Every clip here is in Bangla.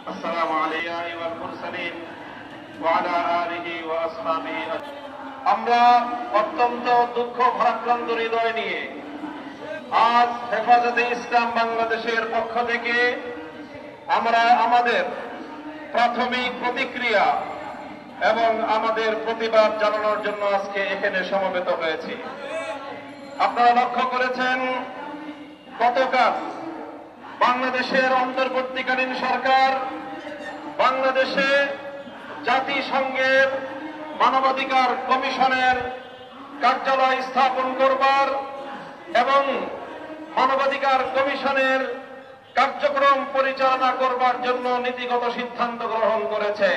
আসসালামু আলাইহি ওয়াল মুরসালিন ওয়া আলা আলিহি ওয়া আসহাবিহি। আমরা অত্যন্ত দুঃখ ভারাক্রান্ত হৃদয় নিয়ে আজ হেফাজতে ইসলাম বাংলাদেশের পক্ষ থেকে আমরা আমাদের প্রাথমিক প্রতিক্রিয়া এবং আমাদের প্রতিবাদ জানানোর জন্য আজকে এখানে সমবেত হয়েছি। আপনারা লক্ষ্য করেছেন, গতকাল বাংলাদেশের অন্তর্বর্তীকালীন সরকার বাংলাদেশে জাতিসংঘের মানবাধিকার কমিশনের কার্যালয় স্থাপন করবার এবং মানবাধিকার কমিশনের কার্যক্রম পরিচালনা করবার জন্য নীতিগত সিদ্ধান্ত গ্রহণ করেছে।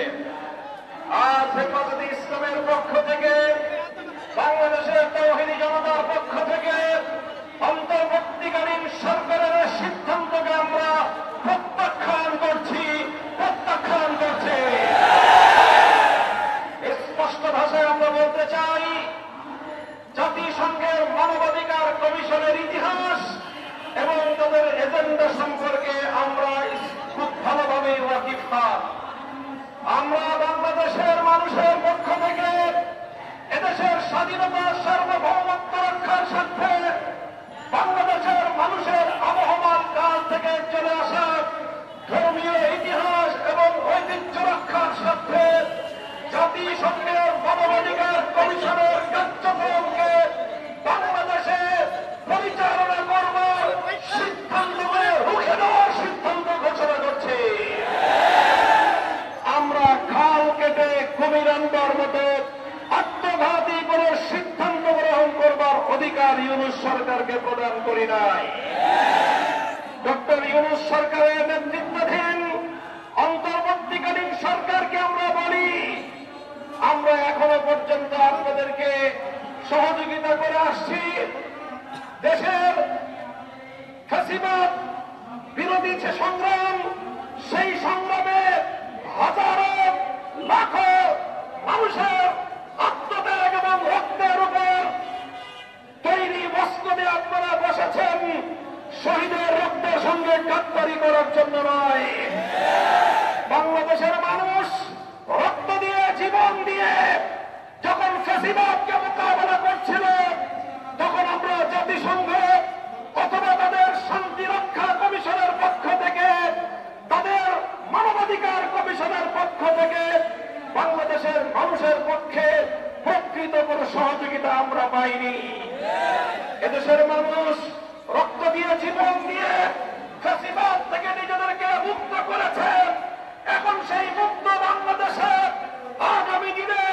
আজ হেফাজতে ইসলামের পক্ষ থেকে, বাংলাদেশের তাওহীদি জনতার পক্ষ থেকে অন্তর্বর্তীকালীন সরকারের সিদ্ধান্তকে আমরা প্রত্যাখ্যান করছি। স্পষ্ট ভাষায় আমরা বলতে চাই, জাতিসংঘের মানবাধিকার কমিশনের ইতিহাস এবং তাদের এজেন্ডা সম্পর্কে আমরা খুব ভালোভাবে ওয়াকিবহাল। আমরা বাংলাদেশের মানুষের পক্ষ থেকে এদেশের স্বাধীনতা সার্বভৌমত্ব রক্ষার স্বার্থে বাংলাদেশের মানুষের আবহমান কাল থেকে চলে আসা ধর্মীয় ইতিহাস এবং ঐতিহ্য রক্ষার স্বার্থে জাতিসংঘের মানবাধিকার কমিশনের কার্যক্রমকে বাংলাদেশে পরিচালনা করবার সিদ্ধান্ত করে রুখে দেওয়ার সিদ্ধান্ত ঘোষণা করছে। আমরা খাল কেটে কুমির আনবার মতো আত্মঘাতী কোন সিদ্ধান্ত গ্রহণ করবার অধিকার ইউনূস সরকারকে প্রদান করি নাই। ডক্টর ইউনূস সরকারের নেতৃত্বাধীন অন্তর্বর্তীকালীন সরকারকে আমরা বলি, আমরা এখনো পর্যন্ত আপনাদেরকে সহযোগিতা করে আসছি। দেশের ফ্যাসিবাদ বিরোধী যে সংগ্রাম, সেই সংগ্রামে হাজারো লাখো মানুষের আত্মত্যাগ এবং রক্তের উপর তৈরি মসনদে আপনারা বসেছেন শহীদের রক্তের সঙ্গে গাদ্দারি করার জন্য নয়। বাংলাদেশের মানুষ রক্ত দিয়ে, জীবন দিয়ে যখন ফ্যাসিবাদকে মোকাবেলা করছিল, তখন আমরা জাতিসংঘ অথবা তাদের শান্তি রক্ষা কমিশনের পক্ষ থেকে, তাদের মানবাধিকার কমিশনের পক্ষ থেকে বাংলাদেশের মানুষের পক্ষে প্রকৃত কোন সহযোগিতা আমরা পাইনি। এদেশের মানুষ রক্ত দিয়ে, জীবন দিয়ে ফ্যাসিবাদ থেকে নিজেদেরকে মুক্ত করেছে। এখন সেই মুক্ত বাংলাদেশে আগামী দিনে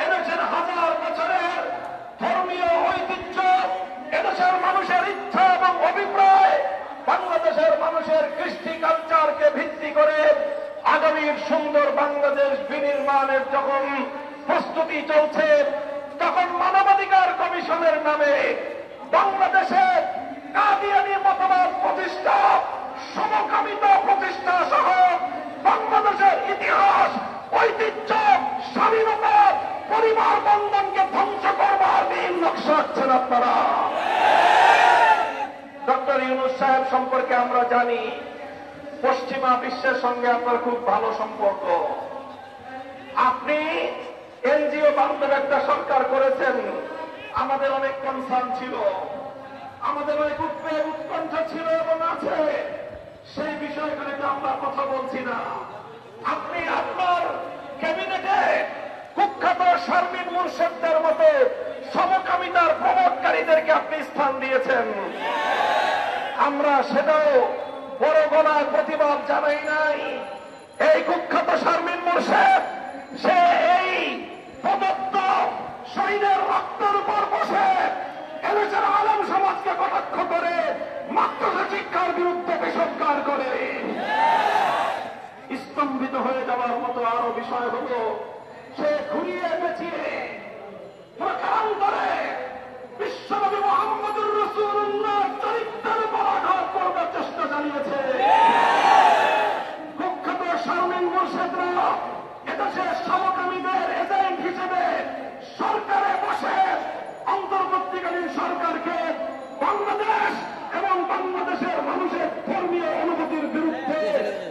এদেশের হাজার বছরের ধর্মীয় ঐতিহ্য, এদেশের মানুষের ইচ্ছা এবং অভিপ্রায়, বাংলাদেশের মানুষের কৃষ্টি কালচারকে ভিত্তি করে আগামীর সুন্দর বাংলাদেশ বিনির্মাণের যখন প্রস্তুতি চলছে, তখন মানবাধিকার কমিশনের নামে বাংলাদেশে কাদিয়ানী মতবাদ প্রতিষ্ঠা, সমকামিতা প্রতিষ্ঠা সহ বাংলাদেশের ইতিহাস, ঐতিহ্য, স্বাধীনতা, পরিবার বন্ধনকে ধ্বংস করবার দিন নকশা আছেন আপনারা। ডক্টর ইউনূস সাহেব সম্পর্কে আমরা জানি, পশ্চিমা বিশ্বের সঙ্গে আপনার খুব ভালো সম্পর্ক। আপনি এনজিও বান্ধব একটা সরকার করেছেন। আমাদের অনেক কনসার্ন ছিল, আমাদের অনেক উদ্বেগ উৎকণ্ঠা ছিল এবং আছে। সেই বিষয়গুলিতে আমরা কথা বলছি না। আপনি আপনার ক্যাবিনেটে কুখ্যাত শারমিন মুর্শেদদের মতো সমকামিতার প্রমোটকারীদেরকে আপনি স্থান দিয়েছেন। আমরা সেটাও বড় গলায় প্রতিবাদ জানাই নাই। এই কুখ্যাত শারমিন মুর্শেদ, সে এই প্রদত্ত শহীদের রক্তের উপর বসে এদেশের আলেম সমাজকে কটাক্ষ করে, মাদ্রাসা শিক্ষার বিরুদ্ধে বিষোদ্গার করে। স্তম্ভিত হয়ে যাওয়ার মতো আরো বিষয় হলো, সে ঘুরিয়ে পেঁচিয়ে প্রকারান্তরে বিশ্বনবী মুহাম্মদুর রাসূলুল্লাহ চরিত্রের উপর আঘাত করবার চেষ্টা চালিয়েছে। কুখ্যাত শারমিন মুর্শেদরা এদেশের সমকামীদের এজেন্ট হিসেবে সরকারে বসে অন্তর্বর্তীকালীন সরকারকে বাংলাদেশ এবং বাংলাদেশের মানুষের ধর্মীয় অনুভূতির বিরুদ্ধে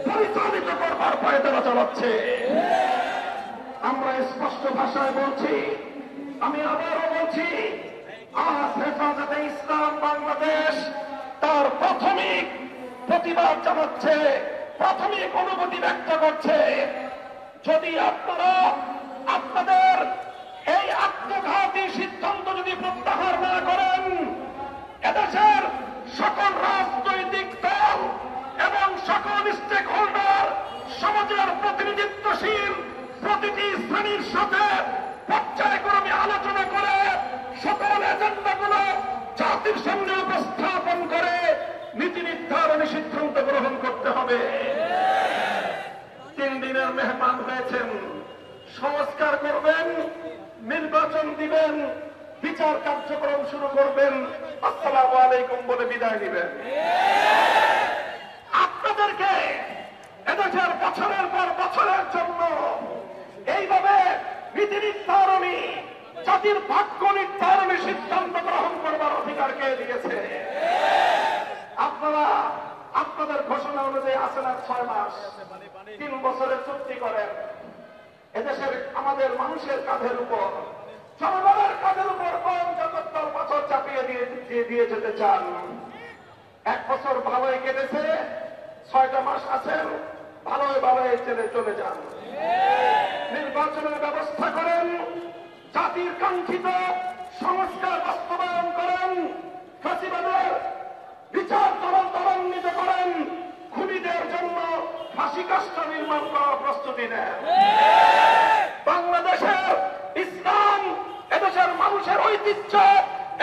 পরিচালিত করবার দফার পায়তারা চালাচ্ছে। আমরা স্পষ্ট ভাষায় বলছি, আমি আবারও বলছি, আজ হেফাজতে ইসলাম বাংলাদেশ তার প্রাথমিক প্রতিবাদ জানাচ্ছে, প্রাথমিক অনুভূতি ব্যক্ত করছে। যদি আপনারা আপনাদের এই আত্মঘাতী সিদ্ধান্ত যদি প্রত্যাহার না করেন, এদেশের সকল রাজনৈতিক দল এবং সকল স্টেক হোল্ডার, সমাজের প্রতিনিধিত্বশীল প্রতিটি শ্রেণীর সাথে পর্যায়ক্রমে আলোচনা করে সকল এজেন্ডাগুলো জাতির সামনে উপস্থাপন করে নীতি নির্ধারণী সিদ্ধান্ত গ্রহণ করতে হবে। 3 দিনের মেহমান হয়েছেন, সংস্কার করবেন, নির্বাচন দিবেন, বিচার কার্যক্রম শুরু করবেন, আসসালামু আলাইকুম বলে বিদায় নিবেন। আপনাদেরকে এদেশের বছরের পর বছরের জন্য এইভাবে নীতি নির্ধারণী, জাতির ভাগ্য নির্ধারণী সিদ্ধান্ত গ্রহণ করবার অধিকার কে দিয়েছে? আপনারা আপনাদের ঘোষণা অনুযায়ী আছেন আর 6 মাস, 3 বছরের চুক্তি করেন। এদেশের আমাদের মানুষের কাঁধের উপর, জনগণের কাঁধের উপর কম জগত্তর বছর চাপিয়ে দিয়ে যেতে চান। 1 বছর ভালোই কেটেছে, 6টা মাস আছেন, ভালোই ভালোই চলে যান। নির্বাচনের ব্যবস্থা করেন, জাতির কাঙ্ক্ষিত সংস্কার বাস্তবায়ন করেন, ফ্যাসিবাদের বিচার ত্বরান্বিত করেন, খুনিদের জন্য ফাঁসি কাষ্ঠ নির্মাণ করার প্রস্তুতি নেন। বাংলাদেশের ইসলাম, এদেশের মানুষের ঐতিহ্য,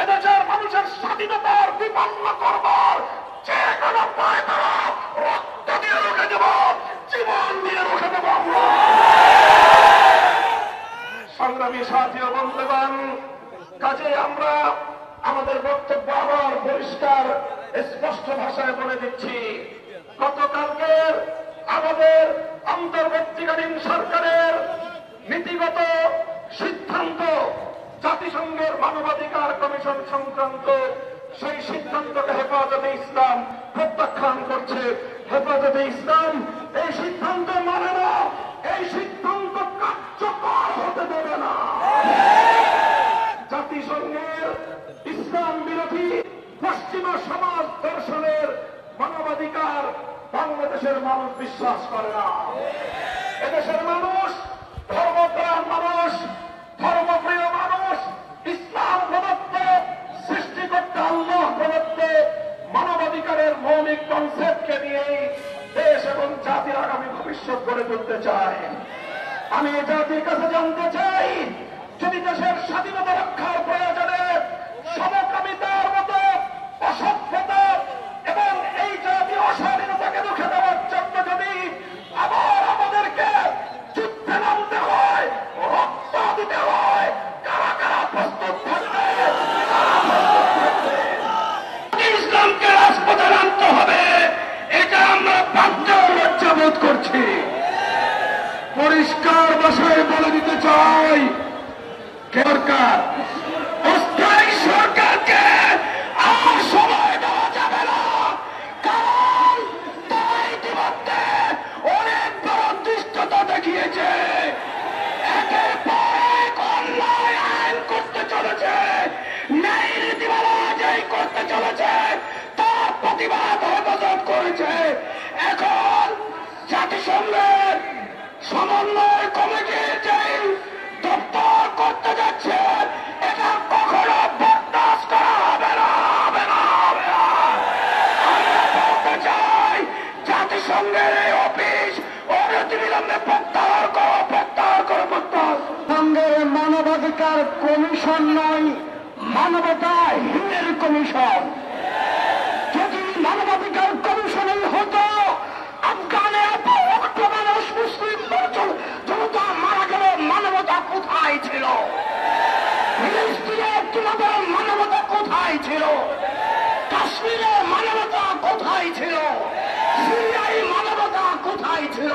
এদেশের মানুষের স্বাধীনতার বিপন্ন করবার যে কোনো পায়তারা রক্ত দিয়ে রুখে দেব, জীবন দিয়ে রুখে দেব। সংগ্রামী সাথী ও বন্ধুগণ, কাজে আমরা আমাদের বক্তব্য আবার পরিষ্কার স্পষ্ট ভাষায় বলে দিচ্ছি। গতকালকের আমাদের অন্তর্বর্তীকালীন সরকারের নীতিগত সিদ্ধান্ত, জাতিসংঘের মানবাধিকার কমিশন সংক্রান্ত সেই সিদ্ধান্তকে হেফাজতে ইসলাম প্রত্যাখ্যান করছে। হেফাজতে ইসলাম এই সিদ্ধান্ত মানে না, এই সিদ্ধান্ত কার্যকর হতে দেবে না। জাতিসংঘের ইসলাম বিরোধী পশ্চিমা সমাজ দর্শনের মানবাধিকার বাংলাদেশের মানুষ বিশ্বাস করে না। এদেশের মানুষ ধর্মপ্রাণ মানুষ, ধর্মপ্রিয় মানুষ, ইসলাম প্রদত্ত, সৃষ্টিকর্তা আল্লাহ প্রদত্ত মানবাধিকারের মৌলিক কনসেপ্টকে নিয়েই দেশ এবং জাতির আগামী ভবিষ্যৎ গড়ে তুলতে চায়। আমি জাতির কাছে জানতে চাই, যদি দেশের স্বাধীনতা রক্ষার প্রয়োজনে সমকামিতার মতো অসভ্যতা এবং এই জাতীয় অশালীনতাকে রুখে দেওয়ার জন্য যদি আবার আমাদেরকে যুদ্ধে নামতে হয়, রক্ত দিতে হয়, কারা কারা প্রস্তুত থাকবে? ইসলামকে রাজপথে নামতে হবে, এটা আমরা বাধ্য লজ্জাবোধ করছি। পরিষ্কার ভাষায় বলে দিতে চাই, সরকার, অস্থায়ী সরকারকে আর সময় দেওয়া যাবে না। কারণ তারা ইতিমধ্যে অনেক বড় দৃষ্টতা দেখিয়েছে, একের পর এক অন্যায় আইন করতে চলেছে, ন্যায় নীতিমালা যাই করতে চলেছে, তার প্রতিবাদ হেফাজত করেছে। এখন জাতিসংঘের সমন্বয় কমিটির যে দপ্তর করতে যাচ্ছে, এটা কখনো বরদাস্ত করা হবে না, হবে না, হবে না। আমরা বলতে চাই, জাতিসংঘের এই অফিস অনতিবিলম্বে প্রত্যাহার করো, প্রত্যাহার করো, প্রত্যাহার। সংঘের মানবাধিকার কমিশন নয়, মানবতা হিমের কমিশন। যদি মানবাধিকার কমিশনই হতো, আফগানে মানুষ, মুসলিম জনতা মারা গেল, মানবতা কোথায় ছিল? ফিলিস্তিনে তোমাদের মানবতা কোথায় ছিল? কাশ্মীরে মানবতা কোথায় ছিল? সিরিয়ায় মানবতা কোথায় ছিল?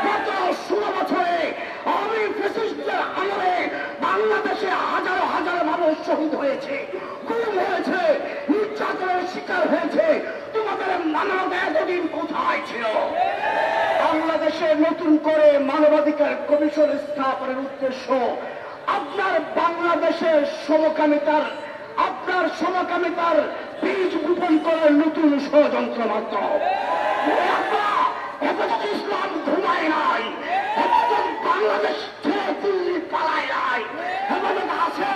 গত 16 বছরে আওয়ামী ফ্যাসিস্টদের আমলে বাংলাদেশে হাজারো হাজার মানুষ শহীদ হয়েছে, গুম হয়েছে, নির্যাতনের শিকার হয়েছে। তোমাদের মানবতা এতদিন কোথায় ছিল? বাংলাদেশ বাংলাদেশে নতুন করে মানবাধিকার কমিশন স্থাপনের উদ্দেশ্য আপনার বাংলাদেশের সমকামিতার বীজ বপন করার নতুন ষড়যন্ত্র মাত্র। হেফাজত ইসলাম ঘুমায় নাই, হেফাজত বাংলাদেশ ছেড়ে দিল্লি পালায় নাই, হেফাজত আছে।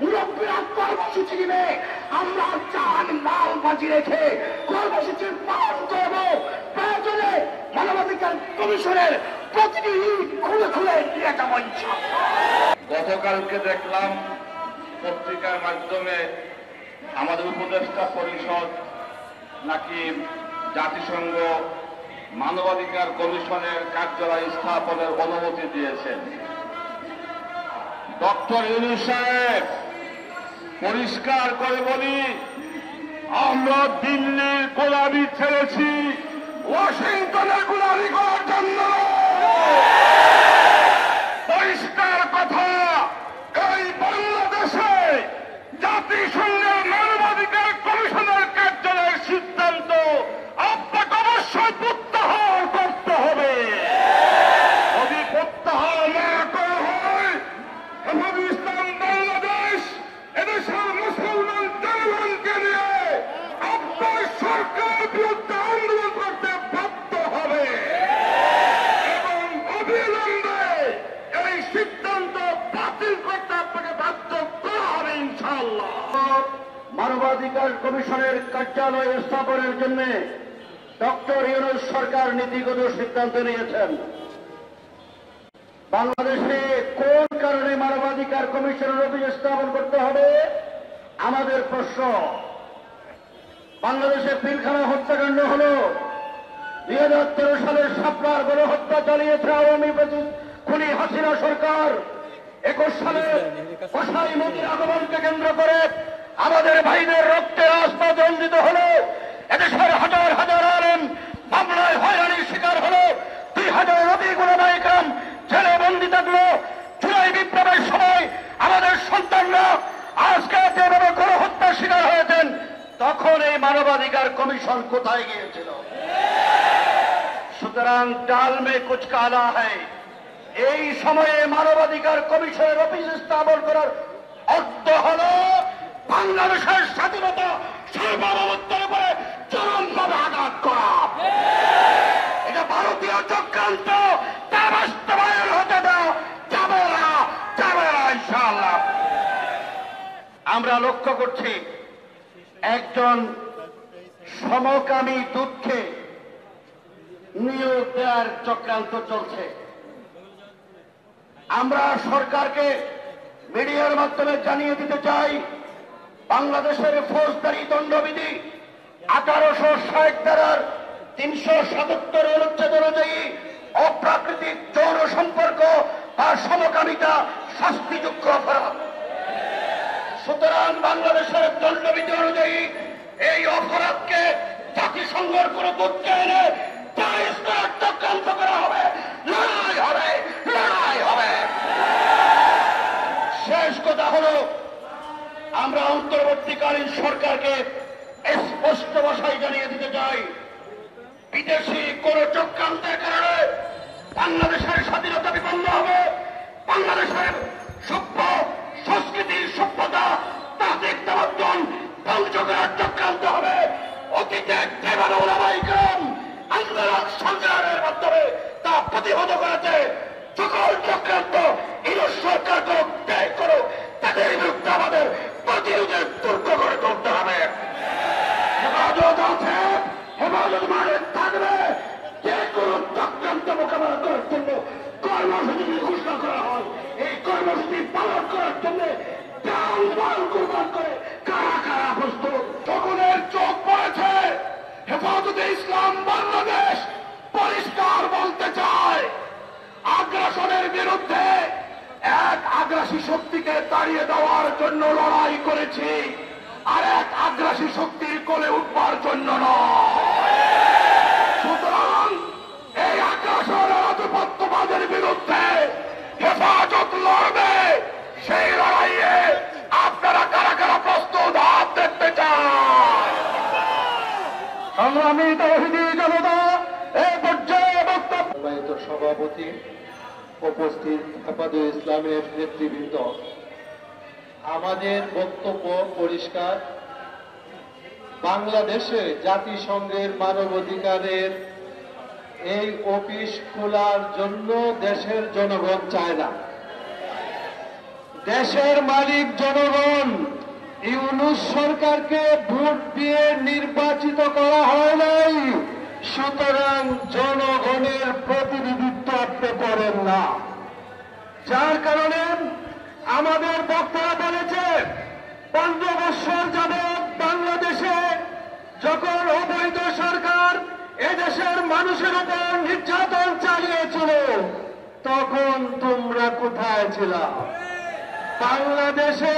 মুরব্বীরা কর্মসূচি দিবে, আমরা জান মাল বাজি রেখে কর্মসূচি পালন করব। প্রয়োজনে মানবাধিকার কমিশনের প্রতিটি খুলে খুলে দিয়ে যাব ইনশাআল্লাহ। গতকালকে দেখলাম পত্রিকার মাধ্যমে আমাদের উপদেষ্টা পরিষদ নাকি জাতিসংঘ মানবাধিকার কমিশনের কার্যালয় স্থাপনের অনুমতি দিয়েছেন। ডক্টর ইউনূস সাহেব, পরিষ্কার করে বলি, আমরা দিল্লির গোলামি ছেড়েছি, ওয়াশিংটনের গোলামি করার জন্য। পরিষ্কার কথা, এই বাংলাদেশে জাতিসংঘের মানবাধিকার কমিশনের কার্যালয়ের সিদ্ধান্ত আপনাকে অবশ্যই প্রত্যাহার করতে হবে। যদি প্রত্যাহার না করা হয়, হেফাজত ইসলাম বাংলাদেশ এদেশের মুসলমান জনগণকে নিয়ে আপনার সরকার বিরুদ্ধে আন্দোলন করতে বাধ্য হবে এবং অবিলম্বে এই সিদ্ধান্ত বাতিল করতে আপনাকে বাধ্য করা হবে ইনশাআল্লাহ। মানবাধিকার কমিশনের কার্যালয় স্থাপনের জন্য ডক্টর ইউনূস সরকার নীতিগত সিদ্ধান্ত নিয়েছেন। বাংলাদেশে কোন কারণে মানবাধিকার কমিশনের অফিস স্থাপন করতে হবে আমাদের প্রশ্ন। বাংলাদেশে পিলখানা হত্যাকাণ্ড হল, 2013 সালের শাপলার গণহত্যা চালিয়েছে আওয়ামী খুনি হাসিনা সরকার। 21 সালে কসাই মোদির আগমনকে কেন্দ্র করে আমাদের ভাইদের রক্তের আস্থা রঞ্জিত হল। এদেশের হাজার হাজার আলেম মামলায় হয়রানির শিকার হল। 2000 নবী উলামা ইকরাম জেলে বন্দী থাকলো। জুলাই বিপ্লবের সময় আমাদের সন্তানরা আজকে যেভাবে গণহত্যার শিকার হয়েছেন, তখন এই মানবাধিকার কমিশন কোথায় গিয়েছিল? সুতরাং ডাল মে কুচ কালা হ্যায়। এই সময়ে মানবাধিকার কমিশনের অফিস স্থাপন করার অর্থ হল বাংলাদেশের স্বাধীনতা সার্বভৌমত্বের উপরে চরমভাবে আঘাত করা। এটা ভারতীয় চক্রান্ত, তা বাস্তবায়ন হতে দেওয়া যাবে না, যাবে না ইনশাআল্লাহ। আমরা লক্ষ্য করছি একজন সমকামী দুঃখে নিয়োগ দেওয়ার চক্রান্ত চলছে। আমরা সরকারকে মিডিয়ার মাধ্যমে জানিয়ে দিতে চাই, বাংলাদেশের ফৌজদারি দণ্ডবিধি 1860 ধারার 377 অনুচ্ছেদ অনুযায়ী অপ্রাকৃতিক যৌন সম্পর্ক বা সমকামিতা শাস্তিযোগ্য অপরাধ। সুতরাং বাংলাদেশের দণ্ডবিধি অনুযায়ী এই অপরাধকে জাতিসংঘের কোন দুঃখে এনে জায়েজ করার চক্রান্ত করা হবে। লড়াই হবে, লড়াই হবে। শেষ কথা হল, আমরা অন্তর্বর্তীকালীন সরকারকে স্পষ্ট ভাষায় জানিয়ে দিতে চাই, বিদেশি কোন চক্রান্তের কারণে বাংলাদেশের স্বাধীনতা বিপন্ন হবে। বাংলাদেশের সভ্য সংস্কৃতি, সভ্যতা, তাদের তামাদ্দুন ধ্বংস করার চক্রান্ত হবে। অতীতে দেওয়ানা উলামা ইকরাম আন্দোলন সংগ্রামের মাধ্যমে তা প্রতিহত করেছে। সকল চক্রান্ত ইউনূস সরকার করুক, ত্যাগ করুক, তাদের বিরুদ্ধে আমাদের প্রতিরোধের দুর্গ করে তুলতে হবে। হেফাজত আছে, হেফাজত মানে থাকবে। যে কোন চক্রান্ত মোকাবেলা করার জন্য কর্মসূচি ঘোষণা করা হয়, এই কর্মসূচি পালন করার জন্য প্রাণ বল কুরবান করে কারা কারা প্রস্তুত। সকলের চোখ পড়েছে। হেফাজতে ইসলাম বাংলাদেশ পরিষ্কার বলতে চায়, আগ্রাসনের বিরুদ্ধে এক আগ্রাসী শক্তিকে তাড়িয়ে দেওয়ার জন্য লড়াই করেছি, আর এক আগ্রাসী শক্তির কোলে উঠবার জন্য নয়। সুতরাং এই আগ্রাসন আধিপত্যবাদের বিরুদ্ধে হেফাজত লড়বে। সেই লড়াইয়ে আপনারা কারা কারা প্রস্তুত হাত দেখতে চান? সংগ্রামী তৌহিদি জনতা এই পর্যায়ে বক্তব্য সভাপতি, উপস্থিত হেফাজুল ইসলামের নেতৃবৃন্দ, আমাদের বক্তব্য পরিষ্কার। বাংলাদেশে জাতিসংঘের মানবাধিকারের এই অফিস খোলার জন্য দেশের জনগণ চায় না। দেশের মালিক জনগণ। ইউনূস সরকারকে ভোট দিয়ে নির্বাচিত করা হয় নাই, সুতরাং জনগণের প্রতিনিধিত্ব আপনি করেন না। যার কারণে আমাদের বক্তারা বলেছে 15 বছর যাবৎ বাংলাদেশে যখন অবৈধ সরকার এদেশের মানুষের উপর নির্যাতন চালিয়েছিল, তখন তোমরা কোথায় ছিলা? বাংলাদেশে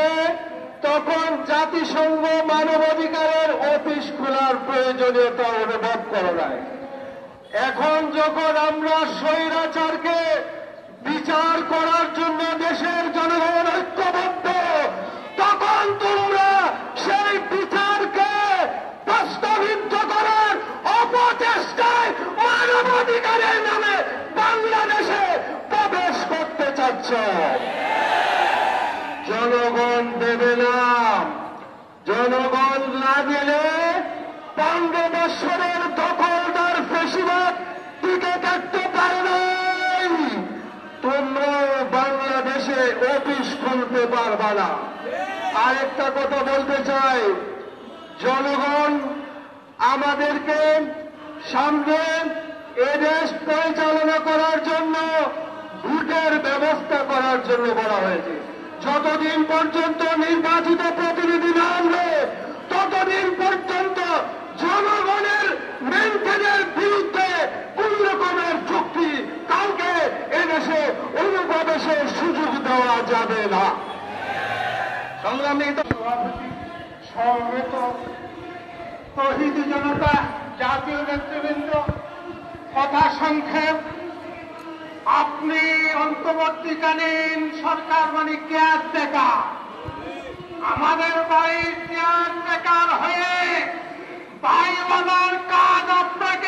তখন জাতিসংঘ মানবাধিকারের অফিস খোলার প্রয়োজনীয়তা অনুভব করো নাই। এখন যখন আমরা স্বৈরাচারকে বিচার করার জন্য দেশের জনগণ ঐক্যবদ্ধ, তখন তোমরা সেই বিচারকে বাস্তবায়িত করার অপচেষ্টায় মানবাধিকারের নামে বাংলাদেশে প্রবেশ করতে চাচ্ছ। জনগণ দেবে না। জনগণ না দিলে 15 বছরের দখলদার ফ্যাসিবাদ টিকে থাকতে পারে নাই। তোমরা বাংলাদেশে অফিস খুলতে পারবা না। আরেকটা কথা বলতে চাই, জনগণ আমাদেরকে সামনে এদেশ পরিচালনা করার জন্য ভোটের ব্যবস্থা করার জন্য বলা হয়েছে। যতদিন পর্যন্ত নির্বাচিত প্রতিনিধি না আনবে, ততদিন পর্যন্ত জনগণের মেনটেনের বিরুদ্ধে কোন রকমের চুক্তি কাউকে এদেশে অনুপ্রবেশের সুযোগ দেওয়া যাবে না। সংগ্রামী সভাপতি, সমবেত তৌহিদি জনতা, জাতীয় নেতৃবৃন্দ, কথা সংক্ষেপ। আপনি অন্তর্বর্তীকালীন সরকার মানে কেয়ারটেকার। আমাদের বাড়ির কেয়ারটেকার হয়ে বাড়িওয়ালার কাজ আপনাকে